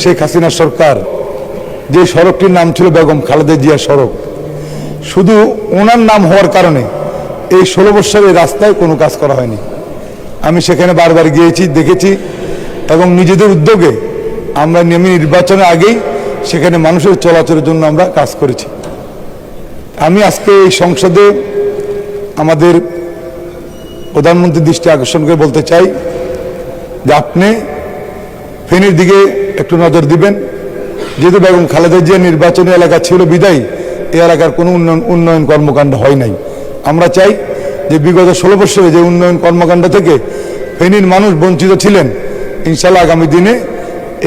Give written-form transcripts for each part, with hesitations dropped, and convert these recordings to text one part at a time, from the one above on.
শেখ হাসিনা সরকার যে সড়কটির নাম ছিল বেগম খালেদা জিয়া সড়ক, শুধু ওনার নাম হওয়ার কারণে এই 16 বছরের রাস্তায় কোনো কাজ করা হয়নি। আমি সেখানে বারবার গিয়েছি, দেখেছি, এবং নিজেদের উদ্যোগে আমরা নির্বাচনের আগেই সেখানে মানুষের চলাচলের জন্য আমরা কাজ করেছি। আমি আজকে এই সংসদে আমাদের প্রধানমন্ত্রীর দৃষ্টি আকর্ষণ করে বলতে চাই যে আপনি ফেনীর দিকে একটু নজর দিবেন। যেহেতু বেগম খালেদা জিয়া নির্বাচনী এলাকা ছিল বিদায়ী এই এলাকার কোনো উন্নয়ন কর্মকাণ্ড হয় নাই। আমরা চাই যে বিগত 16 বছরে যে উন্নয়ন কর্মকাণ্ড থেকে ফেনীর মানুষ বঞ্চিত ছিলেন, ইনশাল্লাহ আগামী দিনে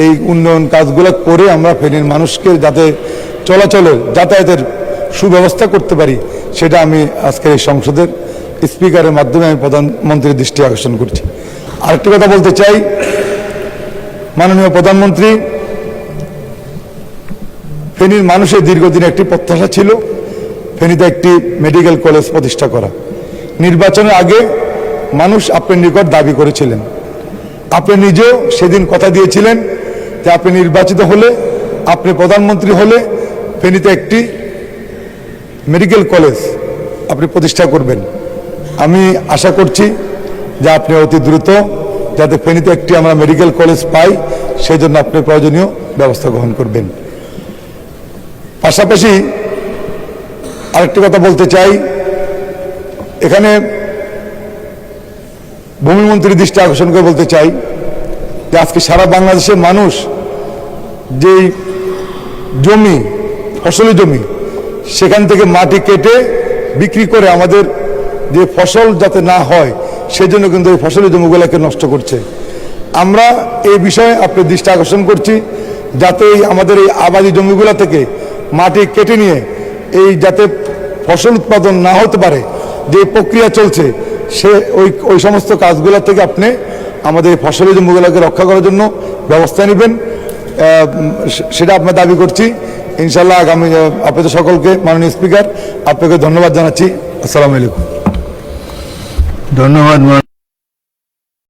এই উন্নয়ন কাজগুলো করে আমরা ফেনীর মানুষকে যাতে যাতায়াতের সুব্যবস্থা করতে পারি, সেটা আমি আজকের এই সংসদের স্পিকারের মাধ্যমে আমি প্রধানমন্ত্রীর দৃষ্টি আকর্ষণ করছি। আরেকটি কথা বলতে চাই, মাননীয় প্রধানমন্ত্রী, ফেনীর মানুষের দীর্ঘদিন একটি প্রত্যাশা ছিল ফেনীতে একটি মেডিকেল কলেজ প্রতিষ্ঠা করা। নির্বাচনের আগে মানুষ আপনার নিকট দাবি করেছিলেন, আপনি নিজেও সেদিন কথা দিয়েছিলেন যে আপনি নির্বাচিত হলে, আপনি প্রধানমন্ত্রী হলে ফেনীতে একটি মেডিকেল কলেজ আপনি প্রতিষ্ঠা করবেন। আমি আশা করছি যে আপনি অতি দ্রুত যাতে ফেনীতে একটি আমরা মেডিকেল কলেজ পাই সেই জন্য আপনি প্রয়োজনীয় ব্যবস্থা গ্রহণ করবেন। পাশাপাশি আরেকটি কথা বলতে চাই, এখানে ভূমিমন্ত্রীর দৃষ্টি আকর্ষণ করে বলতে চাই যে আজকে সারা বাংলাদেশের মানুষ যেই জমি, ফসলি জমি, সেখান থেকে মাটি কেটে বিক্রি করে আমাদের যে ফসল যাতে না হয় সেজন্য কিন্তু এই ফসলি জমিগুলোকে নষ্ট করছে। আমরা এই বিষয়ে আপনার দৃষ্টি আকর্ষণ করছি যাতে আমাদের এই আবাদি জমিগুলো থেকে মাটি কেটে নিয়ে এই যাতে ফসল উৎপাদন না হতে পারে, যে প্রক্রিয়া চলছে সে ওই সমস্ত কাজগুলো থেকে আপনি আমাদের ফসলি জমিগুলোকে রক্ষা করার জন্য ব্যবস্থা নেবেন, সেটা আপনার দাবি করছি। ইনশাল্লাহ আগামী আপনাদের সকলকে, মাননীয় স্পিকার, আপনাকে ধন্যবাদ জানাচ্ছি। আসসালামু আলাইকুম। ধন্যবাদ।